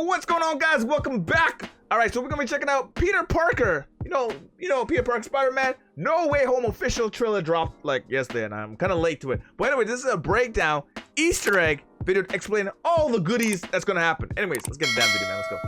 Yo, what's going on, guys? Welcome back. All right, so we're gonna be checking out Peter Parker. You know, Peter Parker, Spider-Man. No Way Home official trailer dropped like yesterday, and I'm kind of late to it. But anyway, this is a breakdown, Easter egg video explaining all the goodies that's gonna happen. Anyways, let's get the damn video, man. Let's go.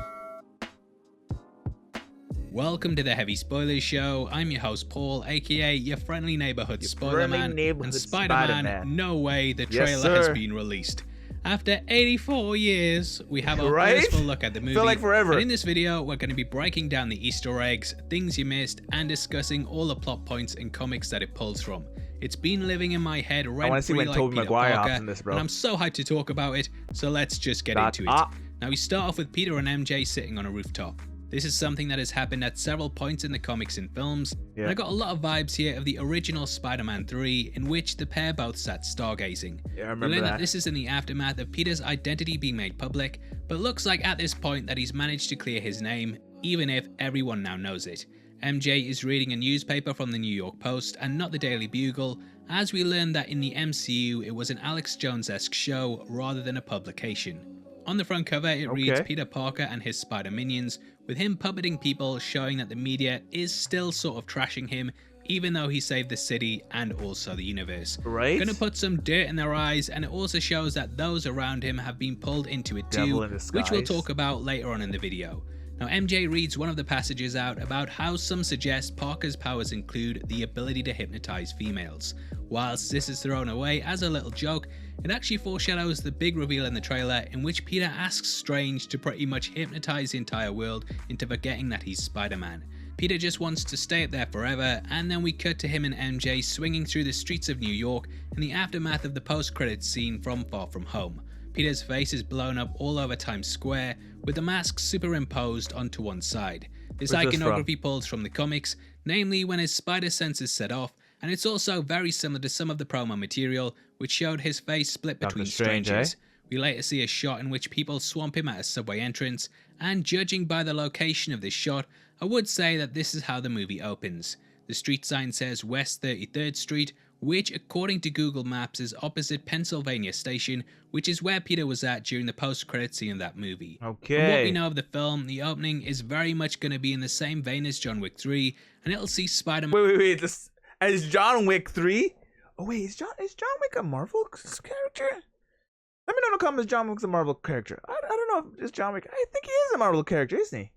Welcome to the Heavy Spoilers Show. I'm your host Paul, aka your friendly neighborhood Spoiler-Man. And Spider-Man, no way, the trailer has been released. After 84 years, we have a first full look at the movie. Feel like forever. And in this video, we're going to be breaking down the Easter eggs, things you missed, and discussing all the plot points and comics that it pulls from. It's been living in my head rent-free like Peter Parker, and I'm so hyped to talk about it, so let's just get into it. Now we start off with Peter and MJ sitting on a rooftop. This is something that has happened at several points in the comics and films, and I got a lot of vibes here of the original Spider-Man 3, in which the pair both sat stargazing. Yeah, I remember we learn that this is in the aftermath of Peter's identity being made public, but looks like at this point that he's managed to clear his name, even if everyone now knows it. MJ is reading a newspaper from the New York Post and not the Daily Bugle, as we learn that in the MCU it was an Alex Jones-esque show rather than a publication. On the front cover, it reads Peter Parker and his Spider Minions, with him puppeting people, showing that the media is still sort of trashing him, even though he saved the city and also the universe. Gonna put some dirt in their eyes, and it also shows that those around him have been pulled into it too, which we'll talk about later on in the video. Now MJ reads one of the passages out about how some suggest Parker's powers include the ability to hypnotize females. Whilst this is thrown away as a little joke, it actually foreshadows the big reveal in the trailer, in which Peter asks Strange to pretty much hypnotize the entire world into forgetting that he's Spider-Man. Peter just wants to stay up there forever, and then we cut to him and MJ swinging through the streets of New York in the aftermath of the post-credits scene from Far From Home. Peter's face is blown up all over Times Square, with the mask superimposed onto one side. This iconography pulls from the comics, namely when his spider senses set off, and it's also very similar to some of the promo material, which showed his face split between strangers. We later see a shot in which people swamp him at a subway entrance, and judging by the location of this shot, I would say that this is how the movie opens. The street sign says West 33rd Street, which according to Google Maps is opposite Pennsylvania Station, which is where Peter was at during the post-credit scene of that movie. From what we know of the film, the opening is very much going to be in the same vein as John Wick 3, and it'll see Spider-Man... Wait, this is John Wick 3? Oh wait, is John Wick a Marvel character? Let me know in the comments, John Wick's a Marvel character. I don't know if it's John Wick. I think he is a Marvel character, isn't he?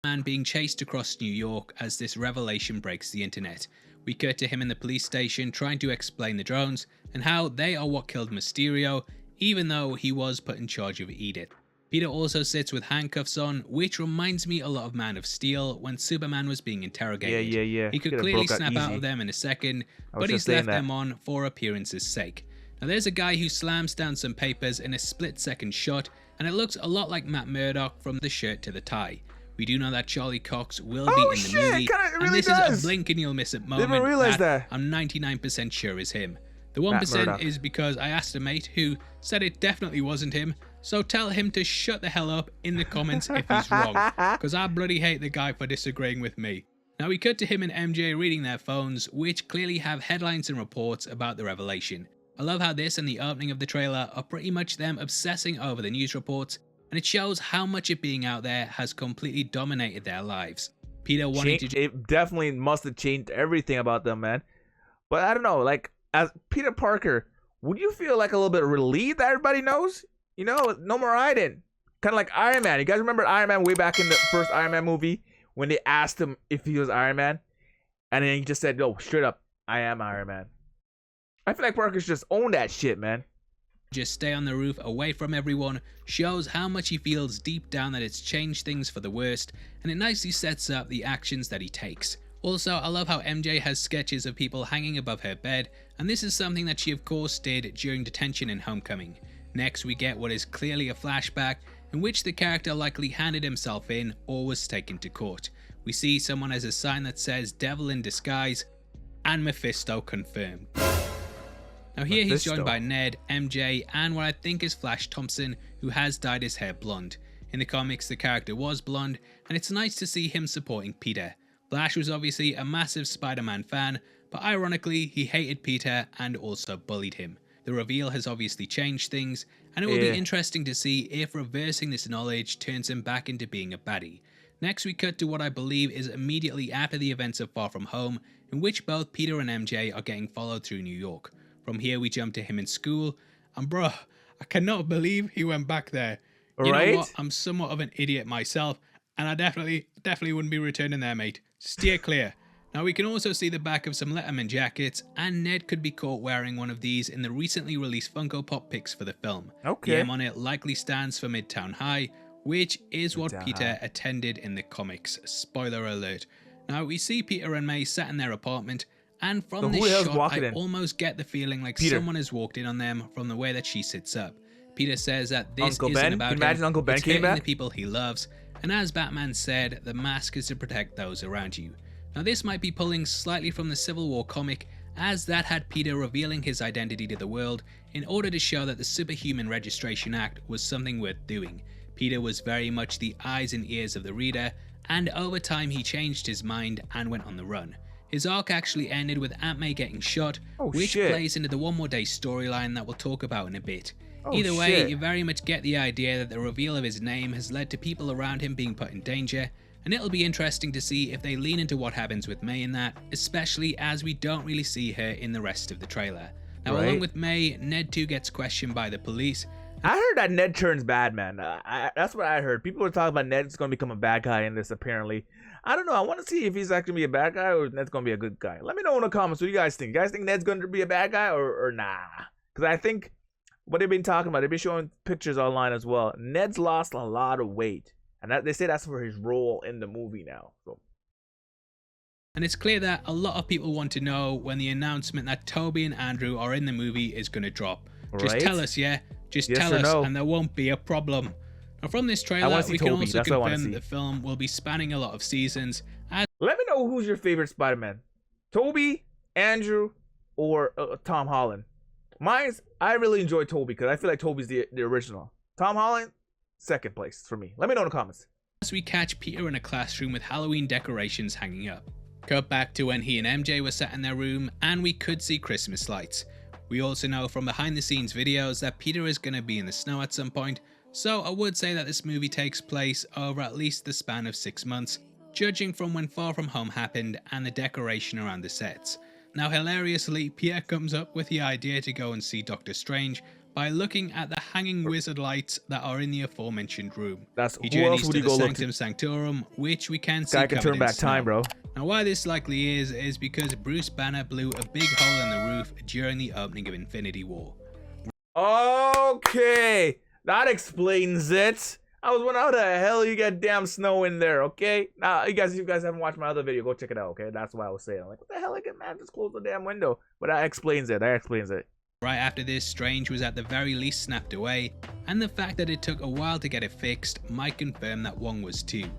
Man being chased across New York as this revelation breaks the internet. We cut to him in the police station trying to explain the drones and how they are what killed Mysterio, even though he was put in charge of Edith. Peter also sits with handcuffs on, which reminds me a lot of Man of Steel when Superman was being interrogated. Yeah. He could clearly snap out of them in a second, but he's left them on for appearance's sake. Now there's a guy who slams down some papers in a split-second shot, and it looks a lot like Matt Murdock from the shirt to the tie. We do know that Charlie Cox will be in the movie, and this is a blink and you'll miss it moment that I'm 99% sure is him. The 1% is because I asked a mate who said it definitely wasn't him, so tell him to shut the hell up in the comments if he's wrong, because I bloody hate the guy for disagreeing with me. Now we cut to him and MJ reading their phones, which clearly have headlines and reports about the revelation. I love how this and the opening of the trailer are pretty much them obsessing over the news reports, and it shows how much it being out there has completely dominated their lives. Peter wanted to... It definitely must have changed everything about them, man. But I don't know, like, as Peter Parker, would you feel like a little bit relieved that everybody knows? You know, no more hiding. Kind of like Iron Man. You guys remember Iron Man way back in the first Iron Man movie when they asked him if he was Iron Man? And then he just said, no, straight up, I am Iron Man. I feel like Parker's just owned that shit, man. Just stay on the roof away from everyone shows how much he feels deep down that it's changed things for the worst, and it nicely sets up the actions that he takes. Also, I love how MJ has sketches of people hanging above her bed, and this is something that she of course did during detention in Homecoming. Next we get what is clearly a flashback in which the character likely handed himself in or was taken to court. We see someone has a sign that says Devil in Disguise and Mephisto confirmed. Now here he's joined by Ned, MJ, and what I think is Flash Thompson, who has dyed his hair blonde. In the comics the character was blonde, and it's nice to see him supporting Peter. Flash was obviously a massive Spider-Man fan, but ironically he hated Peter and also bullied him. The reveal has obviously changed things, and it will be interesting to see if reversing this knowledge turns him back into being a baddie. Next we cut to what I believe is immediately after the events of Far From Home, in which both Peter and MJ are getting followed through New York. From here we jump to him in school, and bruh, I cannot believe he went back there. You know what, I'm somewhat of an idiot myself, and I definitely wouldn't be returning there, mate. Steer clear. Now we can also see the back of some Letterman jackets, and Ned could be caught wearing one of these in the recently released Funko Pop pics for the film. The M on it likely stands for Midtown High, which is what Peter attended in the comics. Spoiler alert. Now we see Peter and May sat in their apartment, and from this shot I almost get the feeling like someone has walked in on them from the way that she sits up. Peter says that this isn't about him, it's hurting the people he loves, and as Batman said, the mask is to protect those around you. Now this might be pulling slightly from the Civil War comic, as that had Peter revealing his identity to the world in order to show that the Superhuman Registration Act was something worth doing. Peter was very much the eyes and ears of the reader, and over time he changed his mind and went on the run. His arc actually ended with Aunt May getting shot, which plays into the One More Day storyline that we'll talk about in a bit. Either way, you very much get the idea that the reveal of his name has led to people around him being put in danger, and it'll be interesting to see if they lean into what happens with May in that, especially as we don't really see her in the rest of the trailer. Now along with May, Ned too gets questioned by the police. I heard that Ned turns bad, man. That's what I heard. People were talking about Ned's going to become a bad guy in this, apparently. I don't know. I want to see if he's actually going to be a bad guy or Ned's going to be a good guy. Let me know in the comments what you guys think. You guys think Ned's going to be a bad guy or nah? Because I think what they've been talking about, they've been showing pictures online as well. Ned's lost a lot of weight. And they say that's for his role in the movie now. So. And it's clear that a lot of people want to know when the announcement that Toby and Andrew are in the movie is going to drop. Just tell us, yeah? Just tell us, and there won't be a problem. Now from this trailer, we can also confirm that the film will be spanning a lot of seasons. Let me know who's your favorite Spider-Man. Toby, Andrew, or Tom Holland. I really enjoy Toby because I feel like Toby's the original. Tom Holland, second place for me. Let me know in the comments. As we catch Peter in a classroom with Halloween decorations hanging up. Cut back to when he and MJ were sat in their room, and we could see Christmas lights. We also know from behind the scenes videos that Peter is going to be in the snow at some point, so I would say that this movie takes place over at least the span of 6 months, judging from when Far From Home happened and the decoration around the sets. Now hilariously, Pierre comes up with the idea to go and see Doctor Strange by looking at the hanging wizard lights that are in the aforementioned room. He journeys to the Sanctum Sanctorum, which we can see covered in snow. Now why this likely is because Bruce Banner blew a big hole in the roof during the opening of Infinity War. Okay, that explains it. I was wondering how the hell you get damn snow in there, okay? Now, you guys haven't watched my other video, go check it out, okay? That's why I was saying. I'm like, what the hell, man, just close the damn window. But that explains it, Right after this, Strange was at the very least snapped away, and the fact that it took a while to get it fixed might confirm that Wong was too.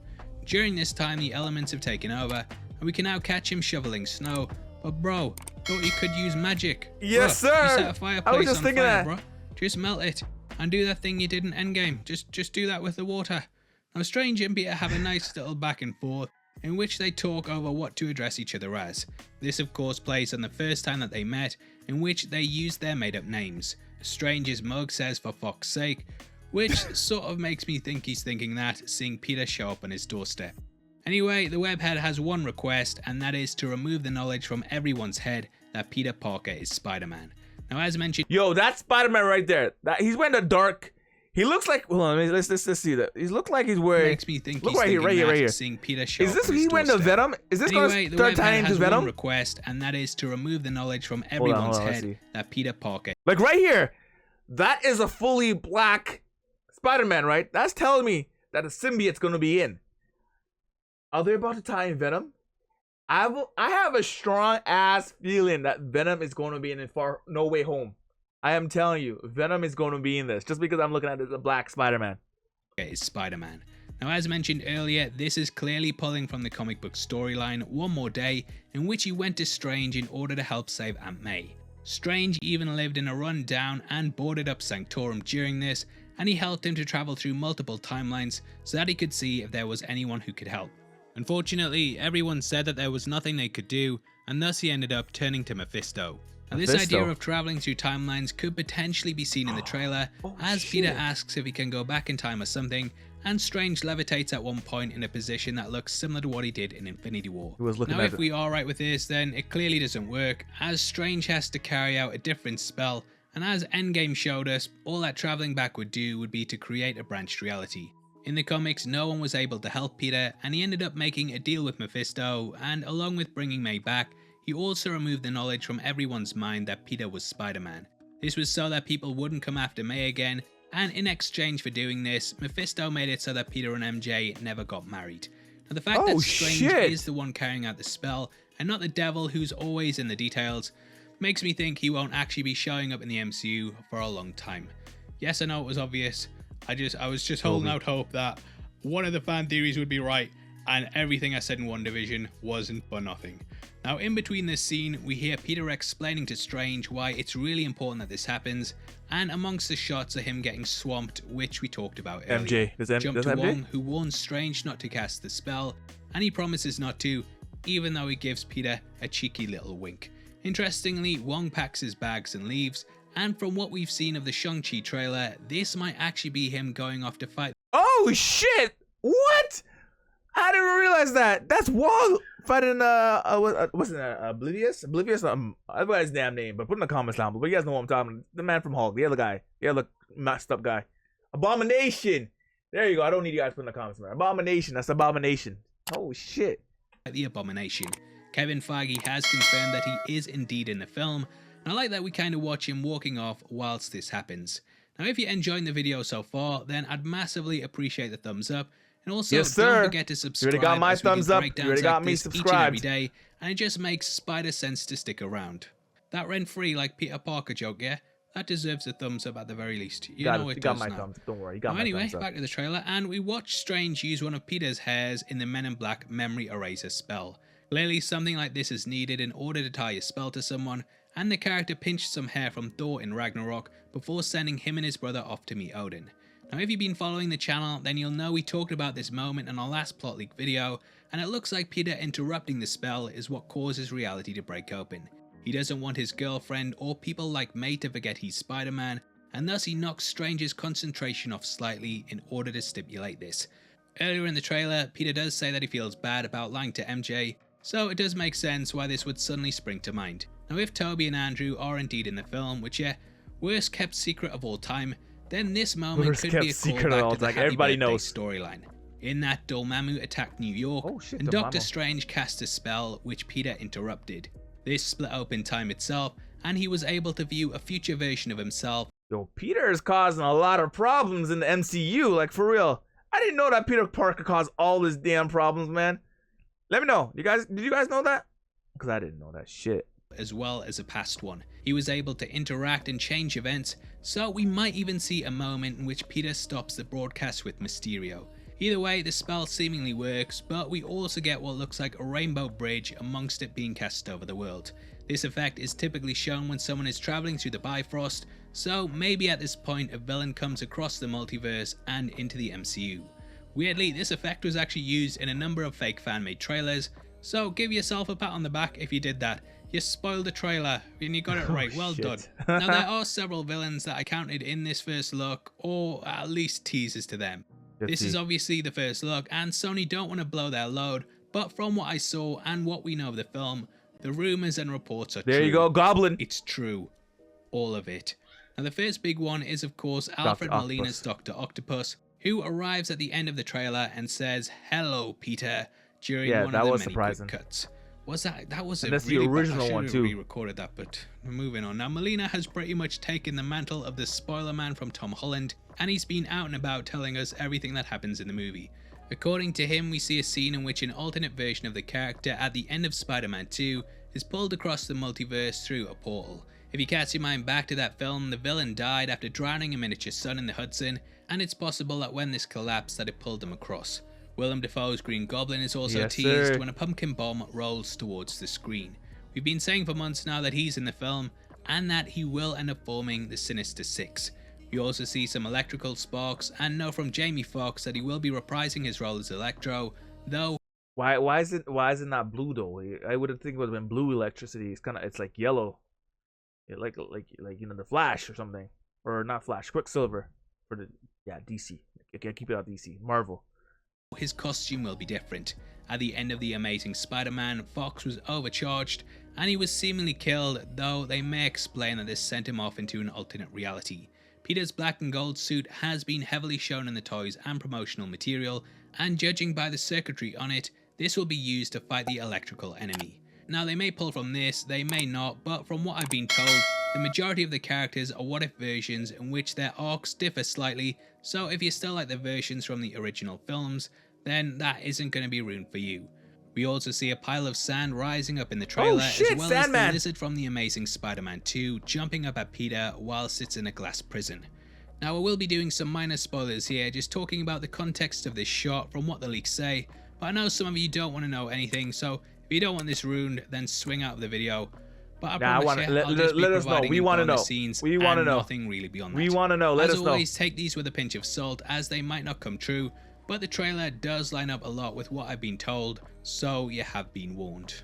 During this time, the elements have taken over, and we can now catch him shoveling snow. But bro, thought you could use magic. Yes, bro, sir. You set a fireplace on fire, bro. Just melt it, and do that thing you did in Endgame. Just do that with the water. Now, Strange and Peter have a nice little back and forth, in which they talk over what to address each other as. This of course plays on the first time that they met, in which they used their made up names. Strange's mug says for fuck's sake, which sort of makes me think he's thinking that, seeing Peter show up on his doorstep. Anyway, the webhead has one request, and that is to remove the knowledge from everyone's head that Peter Parker is Spider-Man. Now as mentioned— Yo, that's Spider-Man right there. He's wearing the dark— He looks like— hold on, let's see that. He looks like he's wearing— makes me think he's thinking right here. Seeing Peter show is this he wearing the Venom? Is this anyway, gonna start tying into Venom? One request, and that is to remove the knowledge from everyone's head that Peter Parker— like right here, that is a fully black Spider-Man, right? That's telling me that a symbiote's gonna be in. Are they about to tie in Venom? I have a strong ass feeling that Venom is going to be in Far No Way Home. I am telling you, Venom is going to be in this just because I'm looking at it as a black Spider-Man. Is Spider-Man. Now, as mentioned earlier, this is clearly pulling from the comic book storyline One More Day, in which he went to Strange in order to help save Aunt May. Strange even lived in a run-down and boarded up Sanctorum during this, and he helped him to travel through multiple timelines so that he could see if there was anyone who could help. Unfortunately, everyone said that there was nothing they could do, and thus he ended up turning to Mephisto. Now, this idea of traveling through timelines could potentially be seen in the trailer, as Peter asks if he can go back in time or something, and Strange levitates at one point in a position that looks similar to what he did in Infinity War. Now, if we are right with this, then it clearly doesn't work, as Strange has to carry out a different spell, and as Endgame showed us, all that traveling back would do would be to create a branched reality. In the comics, no one was able to help Peter, and he ended up making a deal with Mephisto, and along with bringing May back, he also removed the knowledge from everyone's mind that Peter was Spider-Man. This was so that people wouldn't come after May again, and in exchange for doing this, Mephisto made it so that Peter and MJ never got married. Now, the fact that Strange is the one carrying out the spell, and not the devil who's always in the details, makes me think he won't actually be showing up in the MCU for a long time. Yes, I know it was obvious. I was just holding out hope that one of the fan theories would be right, and everything I said in WandaVision wasn't for nothing. Now, in between this scene, we hear Peter explaining to Strange why it's really important that this happens, and amongst the shots are him getting swamped, which we talked about earlier. Jump to Wong, who warns Strange not to cast the spell, and he promises not to, even though he gives Peter a cheeky little wink. Interestingly, Wong packs his bags and leaves, and from what we've seen of the Shang-Chi trailer, this might actually be him going off to fight. Oh shit! What? I didn't realize that. That's Wong fighting wasn't Oblivious? Oblivious? I forgot his damn name, but put in the comments down. But you guys know what I'm talking about. The man from Hulk, the other guy, the other messed up guy. Abomination. There you go. I don't need you guys to put in the comments, man. Abomination. That's Abomination. Oh shit. The Abomination. Kevin Feige has confirmed that he is indeed in the film, and I like that we kind of watch him walking off whilst this happens. Now, if you're enjoying the video so far, then I'd massively appreciate the thumbs up. And also, don't forget to subscribe. You already got my thumbs up. You already got me subscribed. Each and every day, and it just makes Spider sense to stick around. That rent-free, like Peter Parker joke, yeah? That deserves a thumbs up at the very least. You know it does now. Thumbs. Don't worry, you got my thumbs up. Back to the trailer, and we watch Strange use one of Peter's hairs in the Men in Black memory eraser spell. Clearly, something like this is needed in order to tie a spell to someone, and the character pinched some hair from Thor in Ragnarok before sending him and his brother off to meet Odin. Now, if you've been following the channel, then you'll know we talked about this moment in our last plot leak video, and it looks like Peter interrupting the spell is what causes reality to break open. He doesn't want his girlfriend or people like May to forget he's Spider-Man, and thus he knocks Strange's concentration off slightly in order to stipulate this. Earlier in the trailer, Peter does say that he feels bad about lying to MJ, so it does make sense why this would suddenly spring to mind. Now, if Toby and Andrew are indeed in the film, which worst kept secret of all time, then this moment could be a callback to the Happy Birthday storyline. In that, Dormammu attacked New York, and Doctor Strange cast a spell which Peter interrupted. This split open time itself, and he was able to view a future version of himself. Yo, Peter is causing a lot of problems in the MCU, like for real. I didn't know that Peter Parker caused all these damn problems, man. Let me know. Did you guys know that? Because I didn't know that shit. As well as a past one. He was able to interact and change events, so we might even see a moment in which Peter stops the broadcast with Mysterio. Either way, the spell seemingly works, but we also get what looks like a rainbow bridge amongst it being cast over the world. This effect is typically shown when someone is traveling through the Bifrost, so maybe at this point a villain comes across the multiverse and into the MCU. Weirdly, this effect was actually used in a number of fake fan-made trailers, so give yourself a pat on the back if you did that. You spoiled the trailer and you got it right. Well done. Now, there are several villains that I counted in this first look, or at least teasers to them. This is obviously the first look, and Sony don't want to blow their load, but from what I saw and what we know of the film, the rumors and reports are true. There you go, Goblin. It's true. All of it. Now, the first big one is, of course, Alfred Molina's Dr. Octopus, who arrives at the end of the trailer and says, "Hello, Peter," during one of the many quick cuts. That was that's the original one too. Re-recorded that, but we're moving on. Now, Molina has pretty much taken the mantle of the spoiler man from Tom Holland, and he's been out and about telling us everything that happens in the movie. According to him, we see a scene in which an alternate version of the character at the end of Spider-Man 2 is pulled across the multiverse through a portal. If you cast your mind back to that film, the villain died after drowning a miniature son in the Hudson, and it's possible that when this collapsed that it pulled him across. Willem Dafoe's Green Goblin is also teased when a pumpkin bomb rolls towards the screen. We've been saying for months now that he's in the film, and that he will end up forming the Sinister Six. We also see some electrical sparks, and know from Jamie Foxx that he will be reprising his role as Electro, though. Why is it not blue though? I would think it would have been blue electricity. It's like yellow. Yeah, like you know, the Flash or something, or not Flash, Quicksilver for the DC. Okay, keep it out DC, Marvel. His costume will be different. At the end of The Amazing Spider-Man, Fox was overcharged and he was seemingly killed, though they may explain that this sent him off into an alternate reality. Peter's black and gold suit has been heavily shown in the toys and promotional material, and judging by the circuitry on it, this will be used to fight the electrical enemy. Now they may pull from this, they may not, but from what I've been told, the majority of the characters are what if versions in which their arcs differ slightly, so if you still like the versions from the original films, then that isn't going to be ruined for you. We also see a pile of sand rising up in the trailer, as well as the lizard from The Amazing Spider-Man 2 jumping up at Peter whilst it's in a glass prison. Now I will be doing some minor spoilers here, just talking about the context of this shot from what the leaks say, but I know some of you don't want to know anything, so if you don't want this ruined, then swing out of the video. But I promise you, I'll just be providing you on the scenes and nothing really beyond that. We want to know. Let us know. As always, take these with a pinch of salt, as they might not come true, but the trailer does line up a lot with what I've been told, so you have been warned.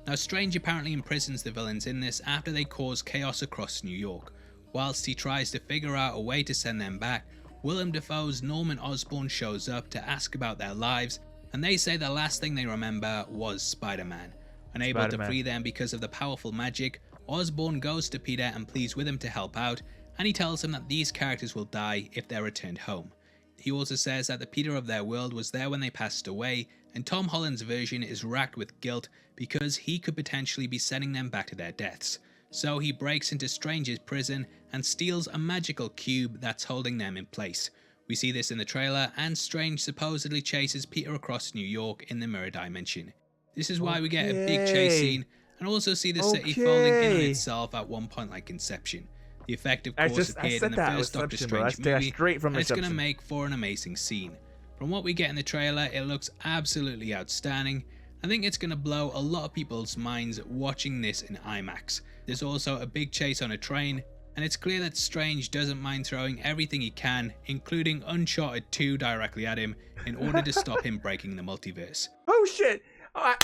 Now Strange apparently imprisons the villains in this after they cause chaos across New York. Whilst he tries to figure out a way to send them back, Willem Dafoe's Norman Osborn shows up to ask about their lives, and they say the last thing they remember was Spider-Man. Unable to free them because of the powerful magic, Osborn goes to Peter and pleads with him to help out, and he tells him that these characters will die if they're returned home. He also says that the Peter of their world was there when they passed away, and Tom Holland's version is racked with guilt because he could potentially be sending them back to their deaths. So he breaks into Strange's prison and steals a magical cube that's holding them in place. We see this in the trailer, and Strange supposedly chases Peter across New York in the mirror dimension. This is why we get a big chase scene, and also see the city falling in on itself at one point like Inception. The effect of course appeared in the first Doctor Strange movie, and it's going to make for an amazing scene. From what we get in the trailer, it looks absolutely outstanding. I think it's going to blow a lot of people's minds watching this in IMAX. There's also a big chase on a train, and it's clear that Strange doesn't mind throwing everything he can, including Uncharted 2 directly at him, in order to stop him breaking the multiverse. Oh shit! Oh,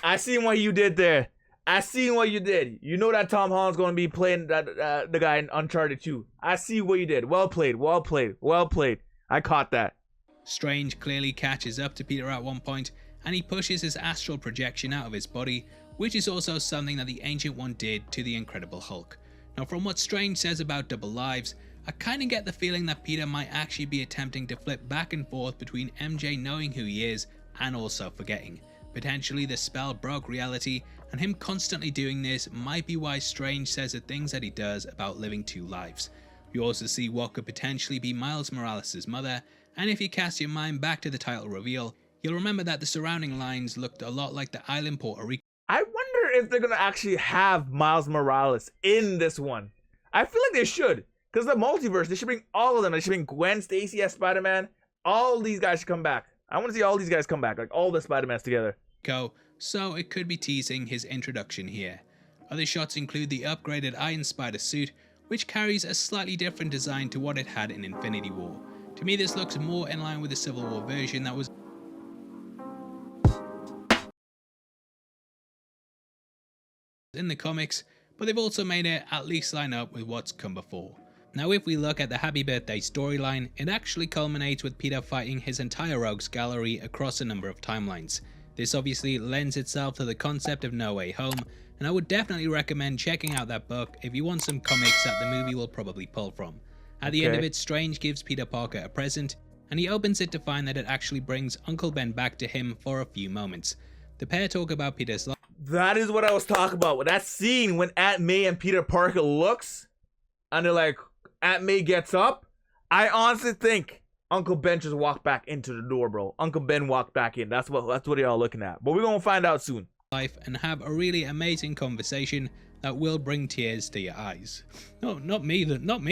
I seen what you did there. I seen what you did. You know that Tom Holland's going to be playing the guy in Uncharted 2. I see what you did. Well played, well played, well played. I caught that. Strange clearly catches up to Peter at one point, and he pushes his astral projection out of his body, which is also something that the Ancient One did to the Incredible Hulk. Now from what Strange says about double lives, I kinda get the feeling that Peter might actually be attempting to flip back and forth between MJ knowing who he is and also forgetting. Potentially the spell broke reality, and him constantly doing this might be why Strange says the things that he does about living two lives. We also see what could potentially be Miles Morales' mother, and if you cast your mind back to the title reveal, you'll remember that the surrounding lines looked a lot like the island Puerto Rico. I wonder if they're gonna actually have Miles Morales in this one. I feel like they should, because the multiverse, they should bring all of them. They should bring Gwen Stacy as Spider-Man. All these guys should come back. I want to see all these guys come back, like all the Spider-Mans together. So it could be teasing his introduction here. Other shots include the upgraded Iron Spider suit, which carries a slightly different design to what it had in Infinity War. To me this looks more in line with the Civil War version that was in the comics, but they've also made it at least line up with what's come before. Now if we look at the Happy Birthday storyline, it actually culminates with Peter fighting his entire Rogues Gallery across a number of timelines. This obviously lends itself to the concept of No Way Home, and I would definitely recommend checking out that book if you want some comics that the movie will probably pull from. At the end of it, Strange gives Peter Parker a present, and he opens it to find that it actually brings Uncle Ben back to him for a few moments. The pair talk about Peter's life. That is what I was talking about. That scene when Aunt May and Peter Parker looks, and they're like, Aunt May gets up. I honestly think Uncle Ben just walked back into the door, bro. Uncle Ben walked back in. That's what y'all looking at. But we're gonna find out soon. And have a really amazing conversation that will bring tears to your eyes. No, not me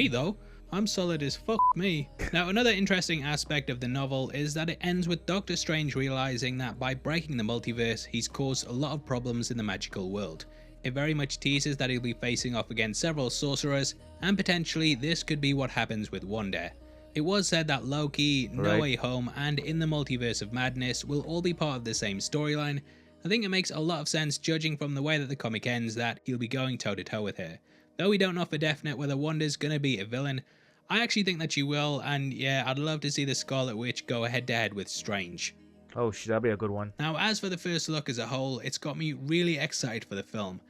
though. I'm solid as fuck me. Now another interesting aspect of the novel is that it ends with Doctor Strange realizing that by breaking the multiverse, he's caused a lot of problems in the magical world. It very much teases that he'll be facing off against several sorcerers, and potentially this could be what happens with Wanda. It was said that Loki, No Way Home, and In the Multiverse of Madness will all be part of the same storyline. I think it makes a lot of sense judging from the way that the comic ends that he'll be going toe to toe with her. Though we don't know for definite whether Wanda's gonna be a villain, I actually think that she will, and yeah, I'd love to see the Scarlet Witch go head to head with Strange. Oh shit, that'd be a good one. Now, as for the first look as a whole, it's got me really excited for the film.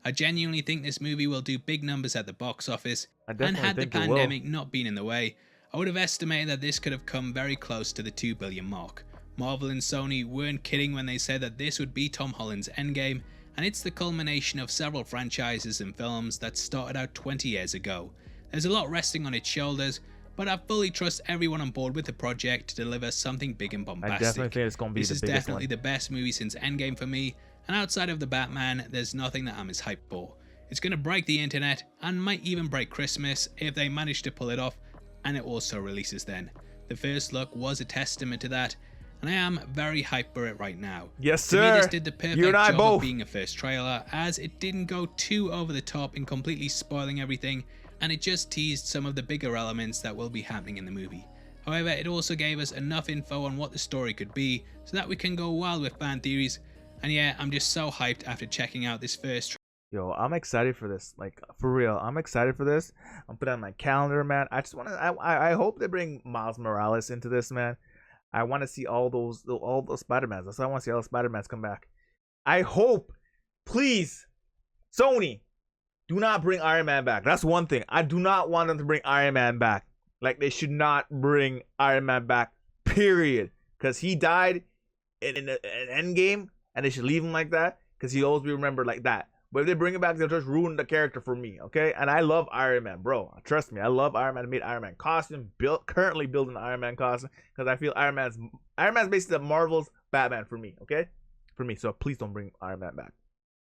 I genuinely think this movie will do big numbers at the box office, and had the pandemic not been in the way, I would have estimated that this could have come very close to the 2 billion mark. Marvel and Sony weren't kidding when they said that this would be Tom Holland's Endgame, and it's the culmination of several franchises and films that started out 20 years ago. There's a lot resting on its shoulders, but I fully trust everyone on board with the project to deliver something big and bombastic. I definitely think it's going to be this is definitely the best movie since Endgame for me, and outside of the Batman, there's nothing that I'm as hyped for. It's going to break the internet, and might even break Christmas if they manage to pull it off, and it also releases then. The first look was a testament to that, and I am very hyped for it right now. Yes, sir. To me, this did the perfect job of being a first trailer, as it didn't go too over the top in completely spoiling everything, and it just teased some of the bigger elements that will be happening in the movie. However, it also gave us enough info on what the story could be, so that we can go wild with fan theories, and yeah, I'm just so hyped after checking out this first trailer. Yo, I'm excited for this. Like, for real, I'm excited for this. I'm putting it on my calendar, man. I just want to. I hope they bring Miles Morales into this, man. I want to see all those Spider-Mans. That's why I want to see all the Spider-Mans come back. I hope, please, Sony, do not bring Iron Man back. That's one thing. I do not want them to bring Iron Man back. Like, they should not bring Iron Man back, period. Because he died in an Endgame, and they should leave him like that, because he'll always be remembered like that. But if they bring it back, they'll just ruin the character for me, okay? And I love Iron Man, bro. Trust me, I love Iron Man. I made Iron Man costume, currently building the Iron Man costume, because I feel Iron Man's basically the Marvel's Batman for me, okay? For me, so please don't bring Iron Man back.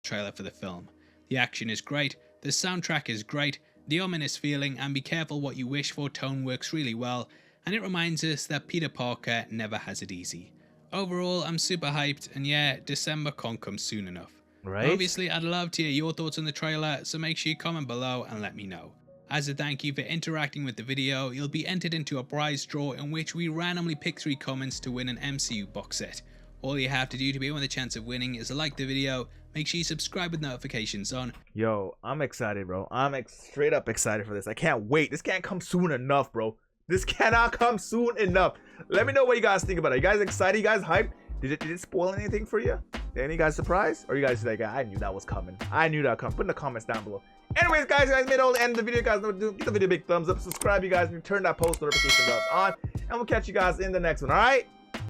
Trailer for the film. The action is great, the soundtrack is great, the ominous feeling and be careful what you wish for tone works really well, and it reminds us that Peter Parker never has it easy. Overall, I'm super hyped, and yeah, December can't come soon enough. Right? Obviously, I'd love to hear your thoughts on the trailer, so make sure you comment below and let me know. As a thank you for interacting with the video, you'll be entered into a prize draw in which we randomly pick 3 comments to win an MCU box set. All you have to do to be in with a chance of winning is to like the video, make sure you subscribe with notifications on. Yo, I'm excited, bro. I'm straight up excited for this. I can't wait. This can't come soon enough, bro. This cannot come soon enough. Let me know what you guys think about it. You guys excited? You guys hyped? Did it spoil anything for you? Any guys surprised? Or you guys like, I knew that was coming. I knew that would come. Put in the comments down below. Anyways, guys made all the end of the video. Guys, know what to do. Give the video a big thumbs up. Subscribe, you guys. And turn that post notification bells on. And we'll catch you guys in the next one. All right?